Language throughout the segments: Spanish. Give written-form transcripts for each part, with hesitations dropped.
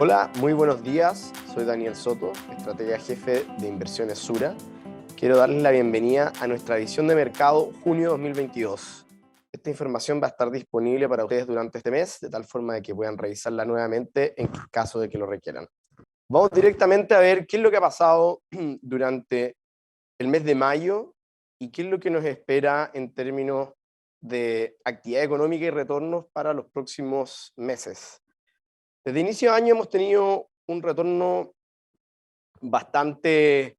Hola, muy buenos días. Soy Daniel Soto, estratega jefe de inversiones Sura. Quiero darles la bienvenida a nuestra edición de mercado junio 2022. Esta información va a estar disponible para ustedes durante este mes, de tal forma de que puedan revisarla nuevamente en caso de que lo requieran. Vamos directamente a ver qué es lo que ha pasado durante el mes de mayo y qué es lo que nos espera en términos de actividad económica y retornos para los próximos meses. Desde inicio de año hemos tenido un retorno bastante,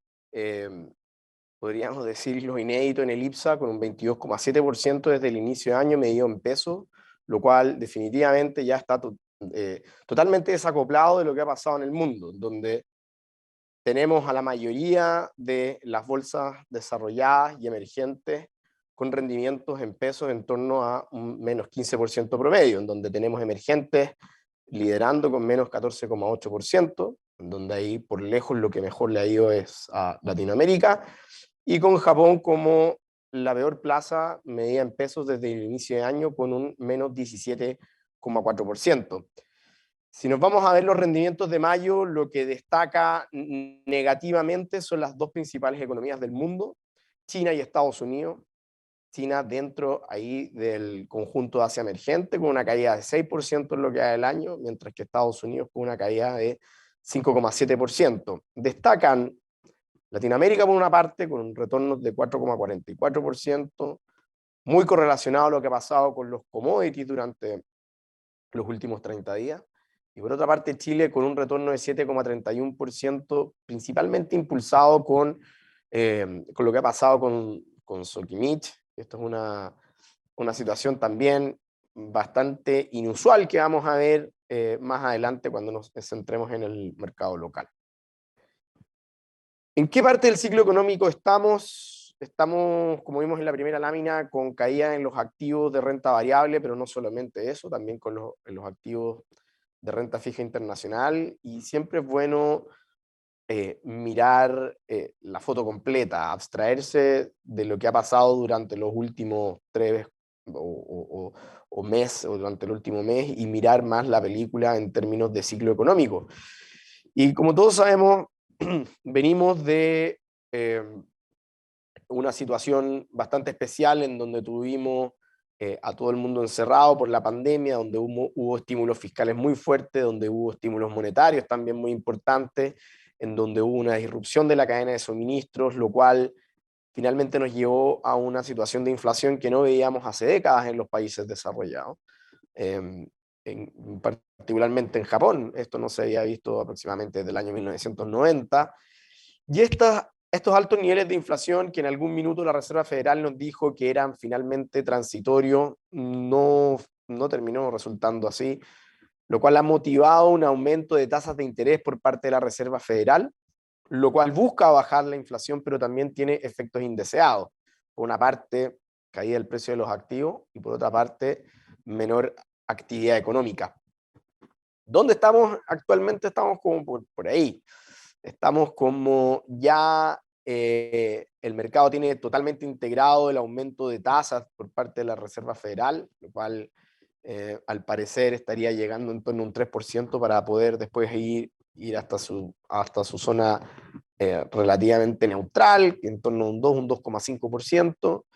podríamos decirlo, inédito en el IPSA, con un 22,7% desde el inicio de año medido en pesos, lo cual definitivamente ya está totalmente desacoplado de lo que ha pasado en el mundo, donde tenemos a la mayoría de las bolsas desarrolladas y emergentes con rendimientos en pesos en torno a un menos 15% promedio, en donde tenemos emergentes liderando con menos 14,8%, donde ahí por lejos lo que mejor le ha ido es a Latinoamérica, y con Japón como la peor plaza medida en pesos desde el inicio de año con un menos 17,4%. Si nos vamos a ver los rendimientos de mayo, lo que destaca negativamente son las dos principales economías del mundo, China y Estados Unidos. China dentro ahí del conjunto de Asia emergente con una caída de 6% en lo que va del año, mientras que Estados Unidos con una caída de 5,7%. Destacan Latinoamérica por una parte con un retorno de 4,44%, muy correlacionado a lo que ha pasado con los commodities durante los últimos 30 días. Y por otra parte Chile con un retorno de 7,31%, principalmente impulsado con lo que ha pasado con Sokimich. Esto es una situación también bastante inusual que vamos a ver más adelante cuando nos centremos en el mercado local. ¿En qué parte del ciclo económico estamos? Estamos, como vimos en la primera lámina, con caída en los activos de renta variable, pero no solamente eso, también en los activos de renta fija internacional, y siempre es bueno mirar la foto completa, abstraerse de lo que ha pasado durante los últimos 3 o mes, o durante el último mes, y mirar más la película en términos de ciclo económico. Y como todos sabemos, venimos de una situación bastante especial en donde tuvimos a todo el mundo encerrado por la pandemia, donde hubo estímulos fiscales muy fuertes, donde hubo estímulos monetarios también muy importantes, en donde hubo una disrupción de la cadena de suministros, lo cual finalmente nos llevó a una situación de inflación que no veíamos hace décadas en los países desarrollados, particularmente en Japón. Esto no se había visto aproximadamente desde el año 1990. Y estos altos niveles de inflación que en algún minuto la Reserva Federal nos dijo que eran finalmente transitorios, no terminó resultando así, lo cual ha motivado un aumento de tasas de interés por parte de la Reserva Federal, lo cual busca bajar la inflación, pero también tiene efectos indeseados. Por una parte, caída del precio de los activos, y por otra parte, menor actividad económica. ¿Dónde estamos actualmente? Estamos como por ahí. Estamos como ya el mercado tiene totalmente integrado el aumento de tasas por parte de la Reserva Federal, lo cual al parecer estaría llegando en torno a un 3% para poder después ir hasta su zona relativamente neutral, en torno a un 2,5%.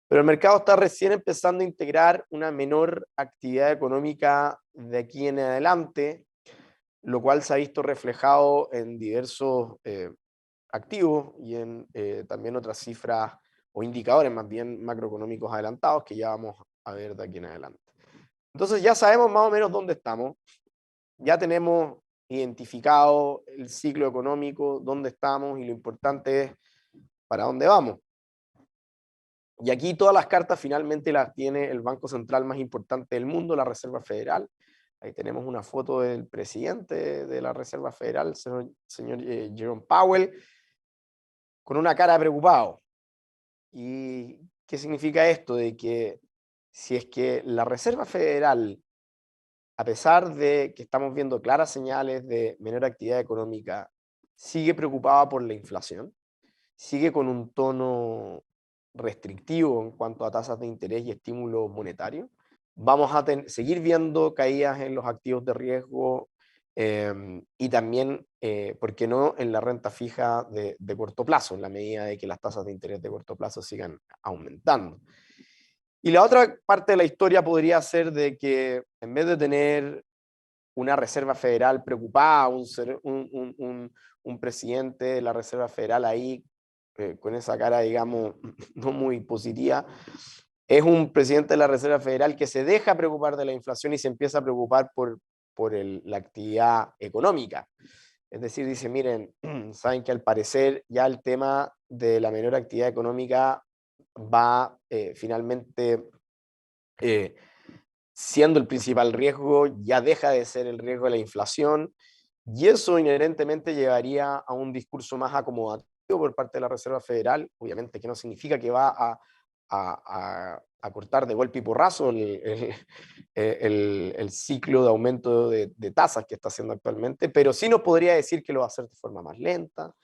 Pero el mercado está recién empezando a integrar una menor actividad económica de aquí en adelante, lo cual se ha visto reflejado en diversos activos y en también otras cifras o indicadores más bien macroeconómicos adelantados que ya vamos a ver de aquí en adelante. Entonces ya sabemos más o menos dónde estamos, ya tenemos identificado el ciclo económico, dónde estamos, y lo importante es para dónde vamos. Y aquí todas las cartas finalmente las tiene el banco central más importante del mundo, la Reserva Federal. Ahí tenemos una foto del presidente de la Reserva Federal, señor Jerome Powell, con una cara preocupado. ¿Y qué significa esto? De que si es que la Reserva Federal, a pesar de que estamos viendo claras señales de menor actividad económica, sigue preocupada por la inflación, sigue con un tono restrictivo en cuanto a tasas de interés y estímulo monetario, vamos a seguir viendo caídas en los activos de riesgo Y también, ¿por qué no?, en la renta fija de corto plazo, en la medida de que las tasas de interés de corto plazo sigan aumentando. Y la otra parte de la historia podría ser de que en vez de tener una Reserva Federal preocupada, un presidente de la Reserva Federal ahí con esa cara, digamos, no muy positiva, es un presidente de la Reserva Federal que se deja preocupar de la inflación y se empieza a preocupar por la actividad económica. Es decir, dice, miren, saben que al parecer ya el tema de la menor actividad económica va finalmente siendo el principal riesgo, ya deja de ser el riesgo de la inflación, y eso inherentemente llevaría a un discurso más acomodativo por parte de la Reserva Federal, obviamente que no significa que va a cortar de golpe y porrazo el ciclo de aumento de tasas que está haciendo actualmente, pero sí nos podría decir que lo va a hacer de forma más lenta,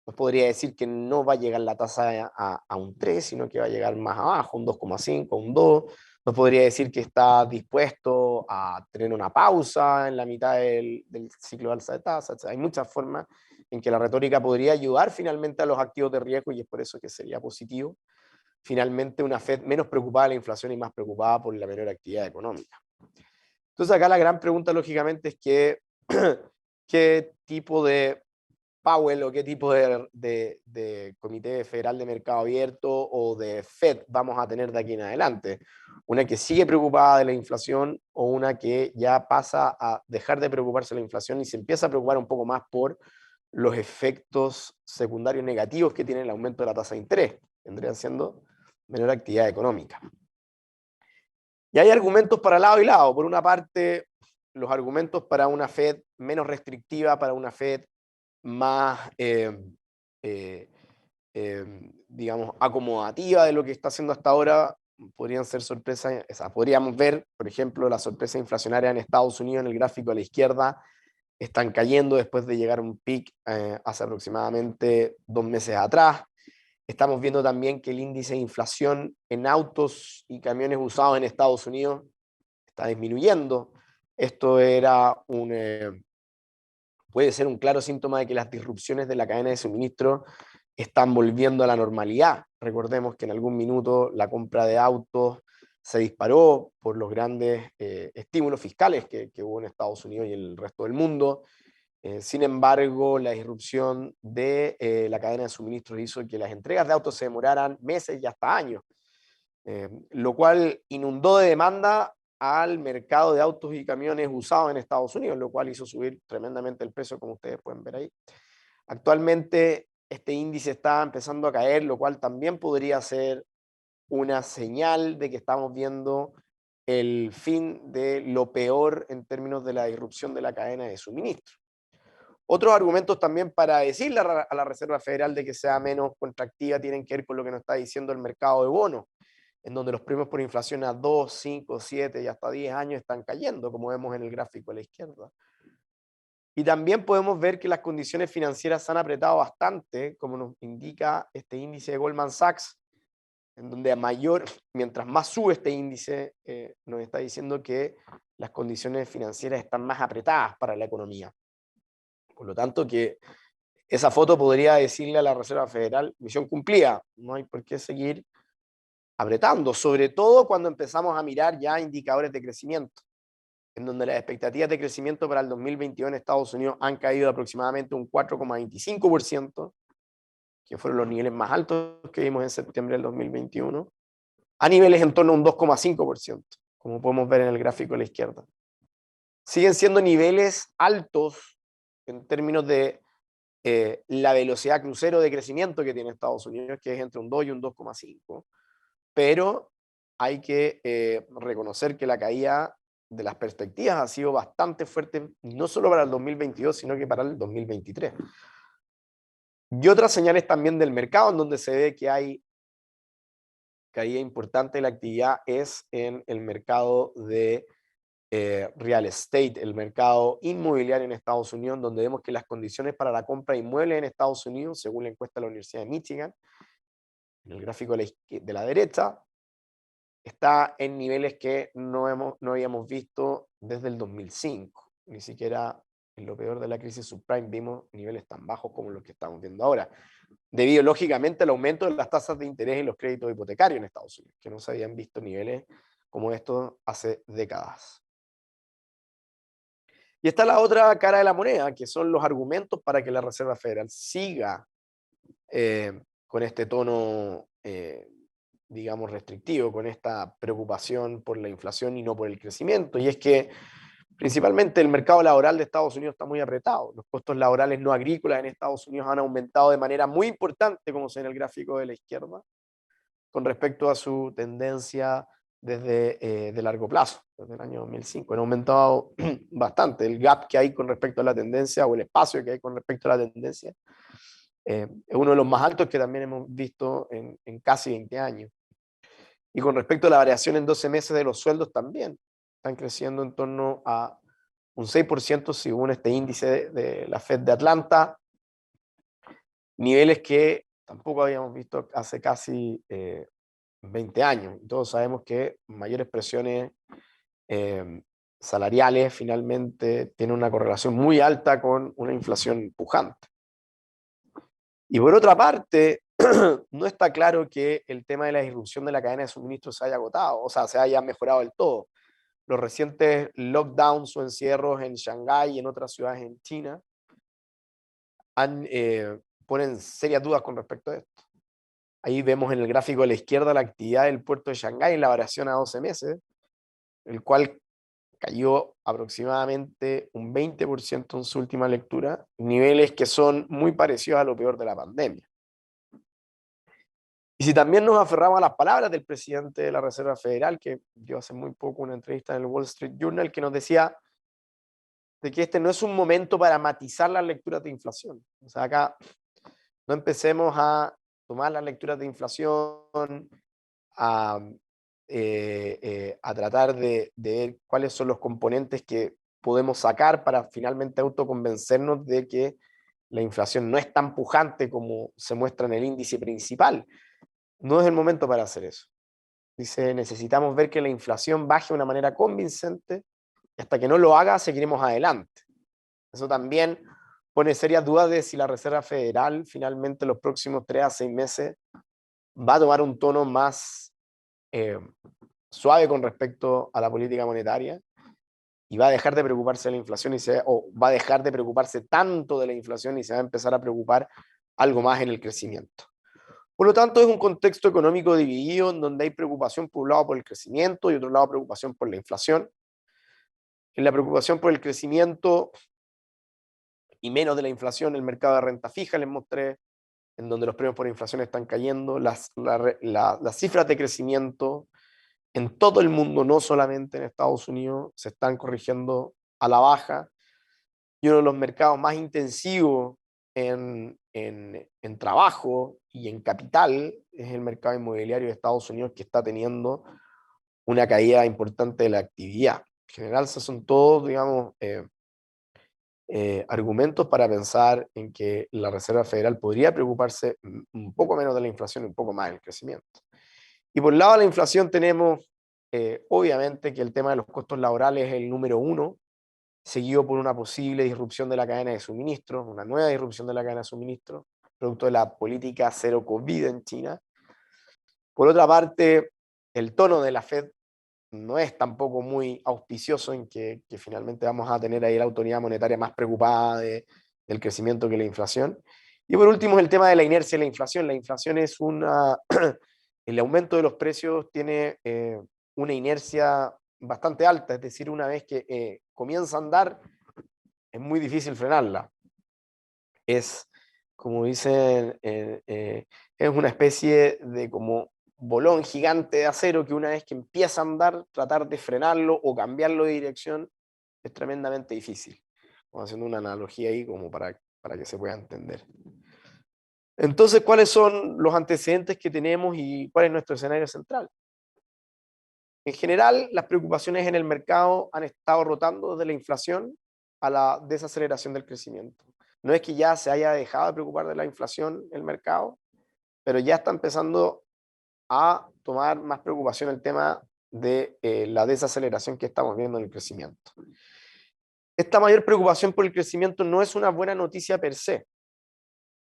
nos podría decir que no va a llegar la tasa a un 3, sino que va a llegar más abajo, un 2,5, un 2. Nos podría decir que está dispuesto a tener una pausa en la mitad del ciclo de alza de tasas. O sea, hay muchas formas en que la retórica podría ayudar finalmente a los activos de riesgo y es por eso que sería positivo. Finalmente, una Fed menos preocupada de la inflación y más preocupada por la menor actividad económica. Entonces, acá la gran pregunta, lógicamente, es que, qué tipo de Powell o qué tipo de Comité Federal de Mercado Abierto o de Fed vamos a tener de aquí en adelante. Una que sigue preocupada de la inflación o una que ya pasa a dejar de preocuparse de la inflación y se empieza a preocupar un poco más por los efectos secundarios negativos que tiene el aumento de la tasa de interés. Vendrían siendo menor actividad económica. Y hay argumentos para lado y lado. Por una parte, los argumentos para una Fed menos restrictiva, para una Fed más, eh, digamos, acomodativa de lo que está haciendo hasta ahora, podrían ser sorpresas, o sea, podríamos ver, por ejemplo, la sorpresa inflacionaria en Estados Unidos en el gráfico a la izquierda, están cayendo después de llegar a un pic hace aproximadamente 2 meses atrás. Estamos viendo también que el índice de inflación en autos y camiones usados en Estados Unidos está disminuyendo. Esto era puede ser un claro síntoma de que las disrupciones de la cadena de suministro están volviendo a la normalidad. Recordemos que en algún minuto la compra de autos se disparó por los grandes estímulos fiscales que hubo en Estados Unidos y en el resto del mundo. Sin embargo, la disrupción de la cadena de suministros hizo que las entregas de autos se demoraran meses y hasta años, lo cual inundó de demanda al mercado de autos y camiones usados en Estados Unidos, lo cual hizo subir tremendamente el precio, como ustedes pueden ver ahí. Actualmente este índice está empezando a caer, lo cual también podría ser una señal de que estamos viendo el fin de lo peor en términos de la disrupción de la cadena de suministro. Otros argumentos también para decirle a la Reserva Federal de que sea menos contractiva tienen que ver con lo que nos está diciendo el mercado de bonos, en donde los premios por inflación a 2, 5, 7 y hasta 10 años están cayendo, como vemos en el gráfico a la izquierda. Y también podemos ver que las condiciones financieras se han apretado bastante, como nos indica este índice de Goldman Sachs, en donde mientras más sube este índice, nos está diciendo que las condiciones financieras están más apretadas para la economía. Por lo tanto, que esa foto podría decirle a la Reserva Federal, misión cumplida, no hay por qué seguir apretando, sobre todo cuando empezamos a mirar ya indicadores de crecimiento, en donde las expectativas de crecimiento para el 2022 en Estados Unidos han caído aproximadamente un 4,25%, que fueron los niveles más altos que vimos en septiembre del 2021, a niveles en torno a un 2,5%, como podemos ver en el gráfico a la izquierda. Siguen siendo niveles altos en términos de la velocidad crucero de crecimiento que tiene Estados Unidos, que es entre un 2 y un 2,5, pero hay que reconocer que la caída de las perspectivas ha sido bastante fuerte, no solo para el 2022, sino que para el 2023. Y otras señales también del mercado en donde se ve que hay caída importante de la actividad es en el mercado de real estate, el mercado inmobiliario en Estados Unidos, donde vemos que las condiciones para la compra de inmuebles en Estados Unidos, según la encuesta de la Universidad de Michigan, en el gráfico de la derecha, está en niveles que no habíamos visto desde el 2005, ni siquiera en lo peor de la crisis subprime vimos niveles tan bajos como los que estamos viendo ahora, debido lógicamente al aumento de las tasas de interés en los créditos hipotecarios en Estados Unidos, que no se habían visto niveles como estos hace décadas. Y está la otra cara de la moneda, que son los argumentos para que la Reserva Federal siga con este tono, digamos, restrictivo, con esta preocupación por la inflación y no por el crecimiento. Y es que principalmente el mercado laboral de Estados Unidos está muy apretado. Los costos laborales no agrícolas en Estados Unidos han aumentado de manera muy importante, como se ve en el gráfico de la izquierda, con respecto a su tendencia desde de largo plazo, desde el año 2005. Han aumentado bastante el gap que hay con respecto a la tendencia, o el espacio que hay con respecto a la tendencia. Es uno de los más altos que también hemos visto en casi 20 años. Y con respecto a la variación en 12 meses de los sueldos también, están creciendo en torno a un 6% según este índice de la Fed de Atlanta, niveles que tampoco habíamos visto hace casi 20 años. Y todos sabemos que mayores presiones salariales finalmente tienen una correlación muy alta con una inflación pujante. Y por otra parte, no está claro que el tema de la disrupción de la cadena de suministro se haya agotado, o sea, se haya mejorado del todo. Los recientes lockdowns o encierros en Shanghái y en otras ciudades en China ponen serias dudas con respecto a esto. Ahí vemos en el gráfico de la izquierda la actividad del puerto de Shanghái en la variación a 12 meses, el cual cayó aproximadamente un 20% en su última lectura, niveles que son muy parecidos a lo peor de la pandemia. Y si también nos aferramos a las palabras del presidente de la Reserva Federal, que dio hace muy poco una entrevista en el Wall Street Journal, que nos decía de que este no es un momento para matizar las lecturas de inflación. O sea, acá no empecemos a tomar las lecturas de inflación, a tratar de ver cuáles son los componentes que podemos sacar para finalmente autoconvencernos de que la inflación no es tan pujante como se muestra en el índice principal. No es el momento para hacer eso. Dice, necesitamos ver que la inflación baje de una manera convincente y hasta que no lo haga, seguiremos adelante. Eso también pone serias dudas de si la Reserva Federal finalmente los próximos 3 a 6 meses va a tomar un tono más suave con respecto a la política monetaria y va a dejar de preocuparse de la inflación o va a dejar de preocuparse tanto de la inflación y se va a empezar a preocupar algo más en el crecimiento. Por lo tanto, es un contexto económico dividido en donde hay preocupación por un lado por el crecimiento y otro lado preocupación por la inflación. En la preocupación por el crecimiento y menos de la inflación, el mercado de renta fija, les mostré, en donde los premios por inflación están cayendo, las cifras de crecimiento en todo el mundo, no solamente en Estados Unidos, se están corrigiendo a la baja. Y uno de los mercados más intensivos en trabajo y en capital es el mercado inmobiliario de Estados Unidos, que está teniendo una caída importante de la actividad. En general, esos son todos, digamos, argumentos para pensar en que la Reserva Federal podría preocuparse un poco menos de la inflación y un poco más del crecimiento. Y por el lado de la inflación tenemos, obviamente, que el tema de los costos laborales es el número uno, seguido por una posible disrupción de la cadena de suministro, una nueva disrupción de la cadena de suministro, producto de la política cero COVID en China. Por otra parte, el tono de la Fed no es tampoco muy auspicioso en que finalmente vamos a tener ahí la autoridad monetaria más preocupada del crecimiento que la inflación. Y por último, el tema de la inercia de la inflación. La inflación es una... el aumento de los precios tiene una inercia bastante alta, es decir, una vez que comienza a andar, es muy difícil frenarla. Es, como dicen, es una especie de como bolón gigante de acero que una vez que empieza a andar, tratar de frenarlo o cambiarlo de dirección es tremendamente difícil. Vamos haciendo una analogía ahí como para que se pueda entender. Entonces, ¿cuáles son los antecedentes que tenemos y cuál es nuestro escenario central? En general, las preocupaciones en el mercado han estado rotando desde la inflación a la desaceleración del crecimiento. No es que ya se haya dejado de preocupar de la inflación el mercado, pero ya está empezando a tomar más preocupación el tema de la desaceleración que estamos viendo en el crecimiento. Esta mayor preocupación por el crecimiento no es una buena noticia per se,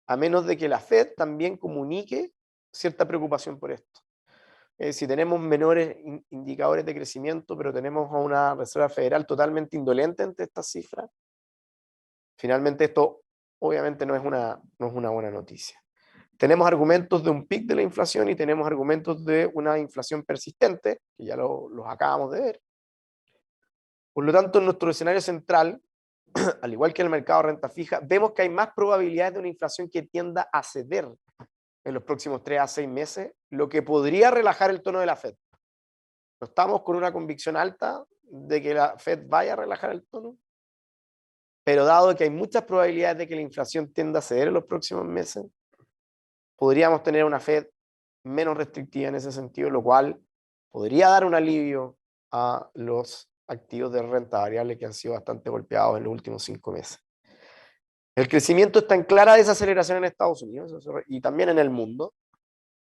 a menos de que la Fed también comunique cierta preocupación por esto. Si tenemos menores indicadores de crecimiento, pero tenemos a una Reserva Federal totalmente indolente ante estas cifras, finalmente esto obviamente no es una buena noticia. Tenemos argumentos de un pic de la inflación y tenemos argumentos de una inflación persistente, que ya los acabamos de ver. Por lo tanto, en nuestro escenario central, al igual que en el mercado de renta fija, vemos que hay más probabilidades de una inflación que tienda a ceder en los próximos 3 a 6 meses, lo que podría relajar el tono de la Fed. No estamos con una convicción alta de que la Fed vaya a relajar el tono, pero dado que hay muchas probabilidades de que la inflación tienda a ceder en los próximos meses, podríamos tener una Fed menos restrictiva en ese sentido, lo cual podría dar un alivio a los activos de renta variable que han sido bastante golpeados en los últimos 5 meses. El crecimiento está en clara desaceleración en Estados Unidos y también en el mundo,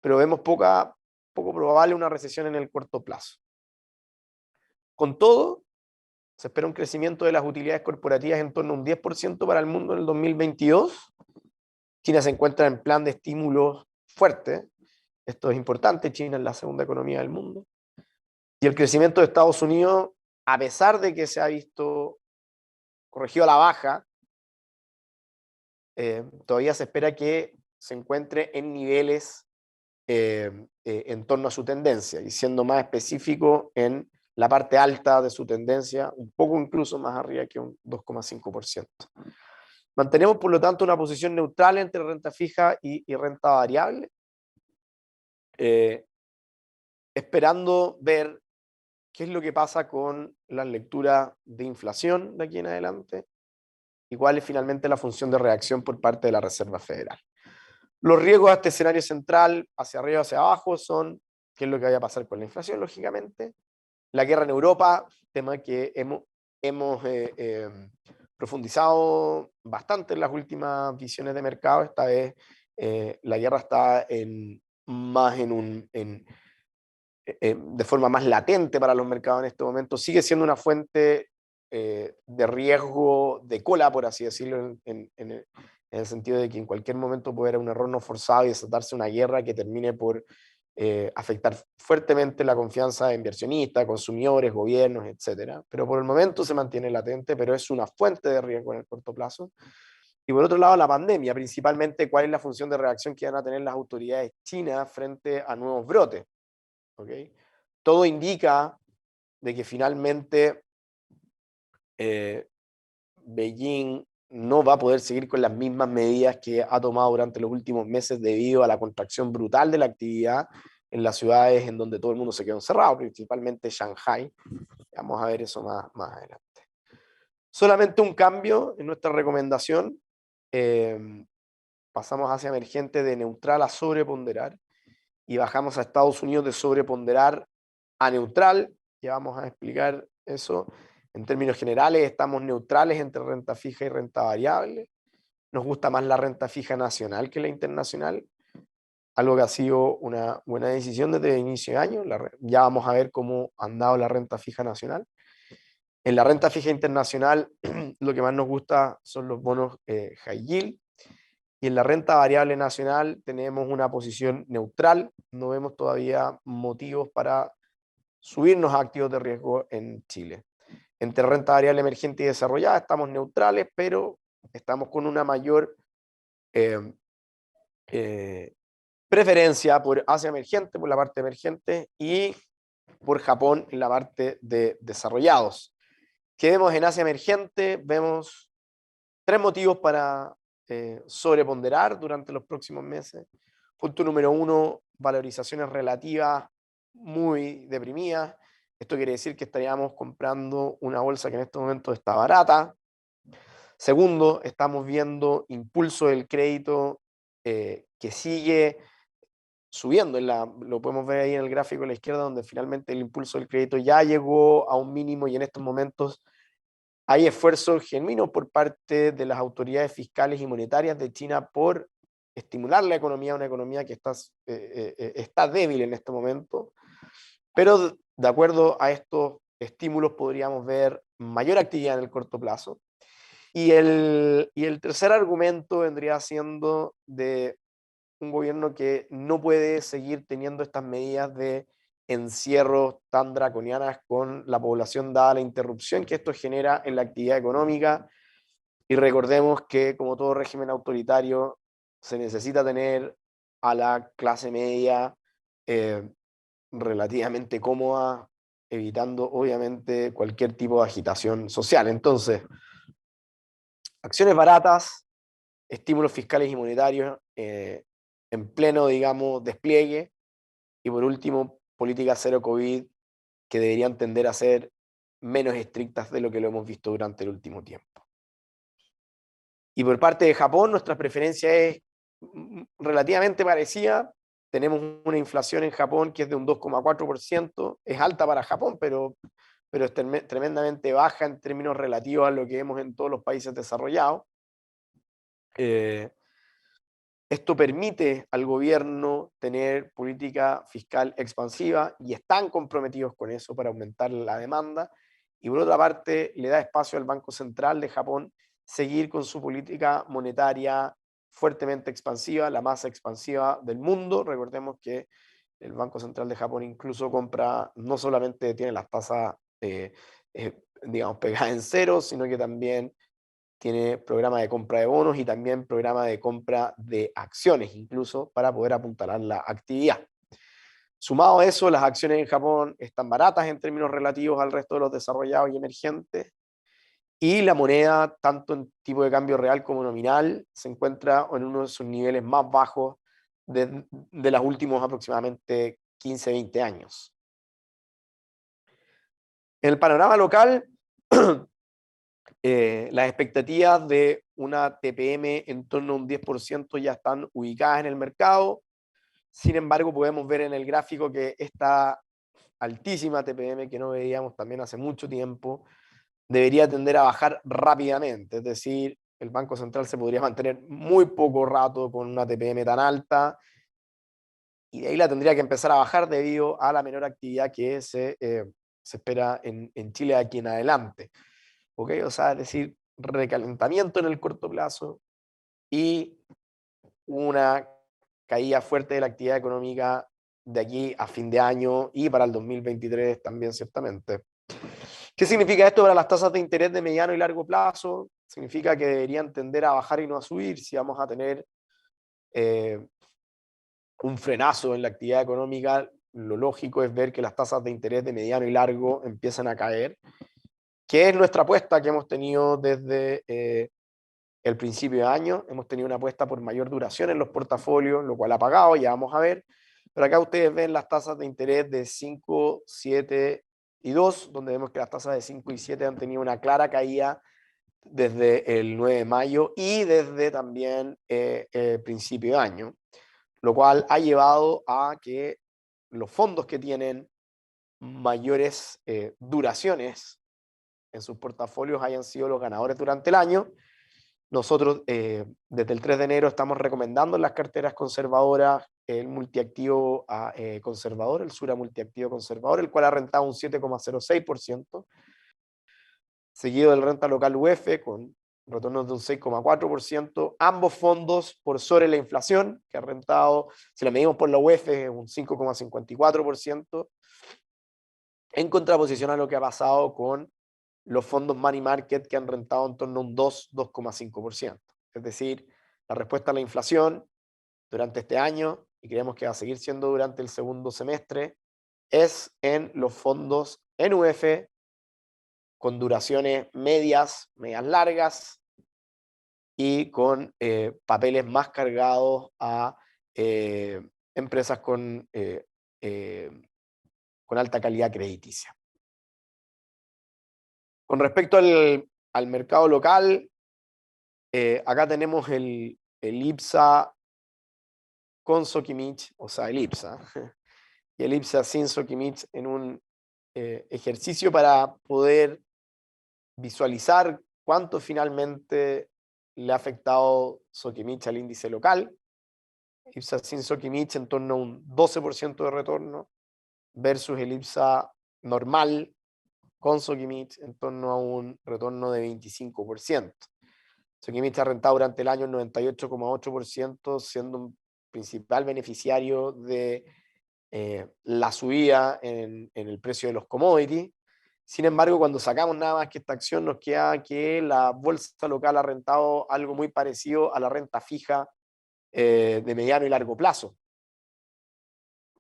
pero vemos poco probable una recesión en el corto plazo. Con todo, se espera un crecimiento de las utilidades corporativas en torno a un 10% para el mundo en el 2022. China se encuentra en plan de estímulos fuerte. Esto es importante, China es la segunda economía del mundo. Y el crecimiento de Estados Unidos, a pesar de que se ha visto corregido a la baja, todavía se espera que se encuentre en niveles en torno a su tendencia, y siendo más específico en la parte alta de su tendencia, un poco incluso más arriba que un 2,5%. Mantenemos, por lo tanto, una posición neutral entre renta fija y renta variable, esperando ver qué es lo que pasa con la lectura de inflación de aquí en adelante y cuál es finalmente la función de reacción por parte de la Reserva Federal. Los riesgos a este escenario central, hacia arriba o hacia abajo, son qué es lo que vaya a pasar con la inflación, lógicamente, la guerra en Europa, tema que hemos profundizado bastante en las últimas visiones de mercado. Esta vez la guerra está de forma más latente para los mercados en este momento. Sigue siendo una fuente de riesgo de cola, por así decirlo, en el sentido de que en cualquier momento puede haber un error no forzado y desatarse una guerra que termine por afectar fuertemente la confianza de inversionistas, consumidores, gobiernos, etc. Pero por el momento se mantiene latente, pero es una fuente de riesgo en el corto plazo. Y por otro lado, la pandemia, principalmente cuál es la función de reacción que van a tener las autoridades chinas frente a nuevos brotes. ¿Okay? Todo indica de que finalmente Beijing no va a poder seguir con las mismas medidas que ha tomado durante los últimos meses debido a la contracción brutal de la actividad en las ciudades en donde todo el mundo se quedó encerrado, principalmente Shanghai. Vamos a ver eso más adelante. Solamente un cambio en nuestra recomendación. Pasamos hacia emergente de neutral a sobreponderar y bajamos a Estados Unidos de sobreponderar a neutral. Ya vamos a explicar eso. En términos generales, estamos neutrales entre renta fija y renta variable. Nos gusta más la renta fija nacional que la internacional, algo que ha sido una buena decisión desde el inicio de año. Ya vamos a ver cómo ha andado la renta fija nacional. En la renta fija internacional, lo que más nos gusta son los bonos high yield. Y en la renta variable nacional tenemos una posición neutral. No vemos todavía motivos para subirnos a activos de riesgo en Chile. Entre renta variable emergente y desarrollada estamos neutrales, pero estamos con una mayor preferencia por Asia emergente, por la parte emergente, y por Japón en la parte de desarrollados. ¿Qué vemos en Asia emergente? Vemos 3 motivos para sobreponderar durante los próximos meses. Punto número 1, valorizaciones relativas muy deprimidas. Esto quiere decir que estaríamos comprando una bolsa que en este momento está barata. Segundo, estamos viendo impulso del crédito que sigue subiendo. Lo podemos ver ahí en el gráfico a la izquierda, donde finalmente el impulso del crédito ya llegó a un mínimo y en estos momentos hay esfuerzos genuinos por parte de las autoridades fiscales y monetarias de China por estimular la economía, una economía que está débil en este momento, pero de acuerdo a estos estímulos podríamos ver mayor actividad en el corto plazo. Y el tercer argumento vendría siendo de un gobierno que no puede seguir teniendo estas medidas de encierro tan draconianas con la población, dada la interrupción que esto genera en la actividad económica. Y recordemos que, como todo régimen autoritario, se necesita tener a la clase media eh, relativamente cómoda, evitando obviamente cualquier tipo de agitación social. Entonces, acciones baratas, estímulos fiscales y monetarios en pleno, digamos, despliegue, y por último, políticas cero COVID que deberían tender a ser menos estrictas de lo que lo hemos visto durante el último tiempo. Y por parte de Japón, nuestra preferencia es relativamente parecida. Tenemos una inflación en Japón que es de un 2,4%, es alta para Japón, pero es tremendamente baja en términos relativos a lo que vemos en todos los países desarrollados. Esto permite al gobierno tener política fiscal expansiva y están comprometidos con eso para aumentar la demanda. Y por otra parte, le da espacio al Banco Central de Japón seguir con su política monetaria fuertemente expansiva, la más expansiva del mundo. Recordemos que el Banco Central de Japón incluso compra, no solamente tiene las tasas, digamos, pegadas en cero, sino que también tiene programa de compra de bonos y también programa de compra de acciones, incluso para poder apuntalar la actividad. Sumado a eso, las acciones en Japón están baratas en términos relativos al resto de los desarrollados y emergentes, y la moneda, tanto en tipo de cambio real como nominal, se encuentra en uno de sus niveles más bajos de los últimos aproximadamente 15, 20 años. En el panorama local, las expectativas de una TPM en torno a un 10% ya están ubicadas en el mercado. Sin embargo, podemos ver en el gráfico que esta altísima TPM, que no veíamos también hace mucho tiempo, debería tender a bajar rápidamente. Es decir, el Banco Central se podría mantener muy poco rato con una TPM tan alta, y de ahí la tendría que empezar a bajar debido a la menor actividad que se espera en Chile de aquí en adelante. ¿Ok? O sea, es decir, recalentamiento en el corto plazo y una caída fuerte de la actividad económica de aquí a fin de año y para el 2023 también, ciertamente. ¿Qué significa esto para las tasas de interés de mediano y largo plazo? Significa que deberían tender a bajar y no a subir si vamos a tener un frenazo en la actividad económica. Lo lógico es ver que las tasas de interés de mediano y largo empiezan a caer, que es nuestra apuesta que hemos tenido desde el principio de año. Hemos tenido una apuesta por mayor duración en los portafolios, lo cual ha pagado, ya vamos a ver. Pero acá ustedes ven las tasas de interés de 5, 7 y 2, donde vemos que las tasas de 5 y 7 han tenido una clara caída desde el 9 de mayo y desde también el principio de año, lo cual ha llevado a que los fondos que tienen mayores duraciones en sus portafolios hayan sido los ganadores durante el año. Nosotros desde el 3 de enero estamos recomendando en las carteras conservadoras el multiactivo conservador, el Sura multiactivo conservador, el cual ha rentado un 7,06%, seguido del renta local UF con retornos de un 6,4%, ambos fondos por sobre la inflación, que ha rentado, si lo medimos por la UF, un 5,54%, en contraposición a lo que ha pasado con los fondos money market, que han rentado en torno a un 2,5%. Es decir, la respuesta a la inflación durante este año, y creemos que va a seguir siendo durante el segundo semestre, es en los fondos NUF con duraciones medias largas y con papeles más cargados a empresas con alta calidad crediticia. Con respecto al mercado local, acá tenemos el IPSA con Sokimich, o sea, el IPSA, y el IPSA sin Sokimich en un ejercicio para poder visualizar cuánto finalmente le ha afectado Sokimich al índice local. IPSA sin Sokimich en torno a un 12% de retorno versus el IPSA normal con Sokimich en torno a un retorno de 25%. Sokimich ha rentado durante el año el 98,8%, siendo un principal beneficiario de la subida en el precio de los commodities. Sin embargo, cuando sacamos nada más que esta acción, nos queda que la bolsa local ha rentado algo muy parecido a la renta fija de mediano y largo plazo.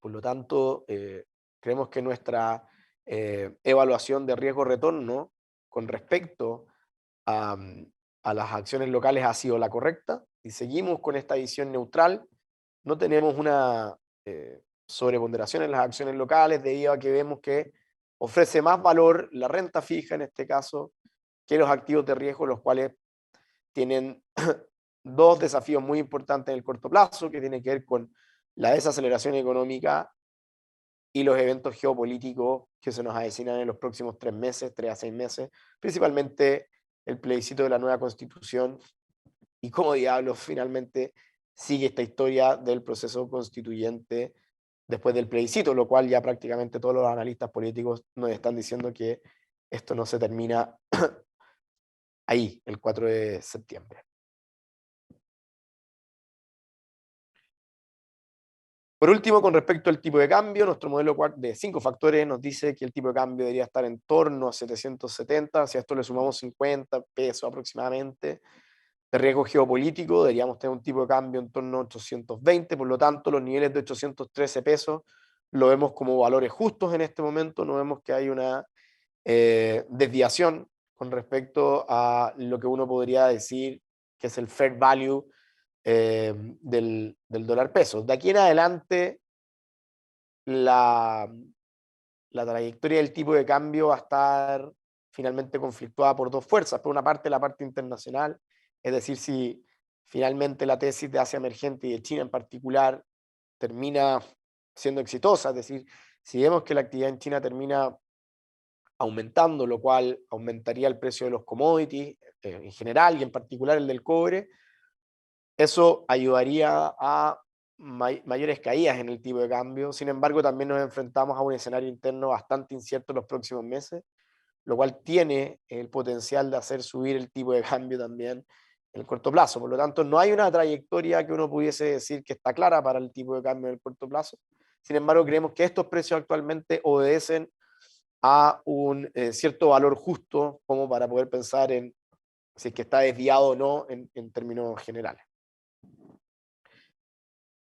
Por lo tanto, creemos que nuestra evaluación de riesgo-retorno con respecto a las acciones locales ha sido la correcta y seguimos con esta visión neutral. No tenemos una sobreponderación en las acciones locales debido a que vemos que ofrece más valor la renta fija en este caso que los activos de riesgo, los cuales tienen dos desafíos muy importantes en el corto plazo, que tienen que ver con la desaceleración económica y los eventos geopolíticos que se nos avecinan en los próximos 3 meses, 3 a 6 meses, principalmente el plebiscito de la nueva constitución y cómo diablos finalmente sigue esta historia del proceso constituyente después del plebiscito, lo cual ya prácticamente todos los analistas políticos nos están diciendo que esto no se termina ahí, el 4 de septiembre. Por último, con respecto al tipo de cambio, nuestro modelo de 5 factores nos dice que el tipo de cambio debería estar en torno a 770, si a esto le sumamos 50 pesos aproximadamente de riesgo geopolítico, deberíamos tener un tipo de cambio en torno a 820, por lo tanto los niveles de 813 pesos lo vemos como valores justos en este momento, no vemos que hay una desviación con respecto a lo que uno podría decir que es el fair value del dólar peso. De aquí en adelante, la trayectoria del tipo de cambio va a estar finalmente conflictuada por dos fuerzas. Por una parte, la parte internacional, es decir, si finalmente la tesis de Asia emergente y de China en particular termina siendo exitosa, es decir, si vemos que la actividad en China termina aumentando, lo cual aumentaría el precio de los commodities en general y en particular el del cobre, eso ayudaría a mayores caídas en el tipo de cambio. Sin embargo, también nos enfrentamos a un escenario interno bastante incierto en los próximos meses, lo cual tiene el potencial de hacer subir el tipo de cambio también en el corto plazo. Por lo tanto, no hay una trayectoria que uno pudiese decir que está clara para el tipo de cambio en el corto plazo. Sin embargo, creemos que estos precios actualmente obedecen a un cierto valor justo como para poder pensar en si es que está desviado o no en términos generales.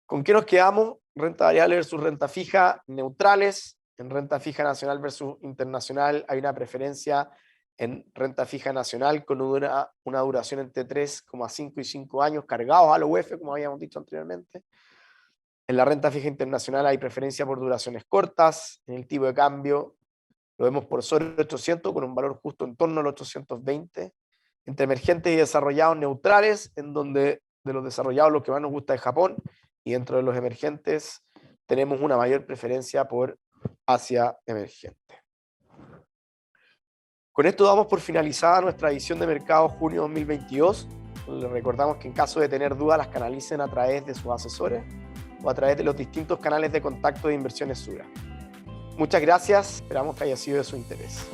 ¿Con qué nos quedamos? Renta variable versus renta fija, neutrales. En renta fija nacional versus internacional hay una preferencia en renta fija nacional con una duración entre 3,5 y 5 años cargados a la UEF, como habíamos dicho anteriormente. En la renta fija internacional hay preferencia por duraciones cortas. En el tipo de cambio lo vemos por sobre 800 con un valor justo en torno a los 820. Entre emergentes y desarrollados neutrales, en donde de los desarrollados lo que más nos gusta es Japón, y dentro de los emergentes tenemos una mayor preferencia por Asia emergente. Con esto damos por finalizada nuestra edición de mercado junio 2022. Les recordamos que en caso de tener dudas las canalicen a través de sus asesores o a través de los distintos canales de contacto de Inversiones Sura. Muchas gracias, esperamos que haya sido de su interés.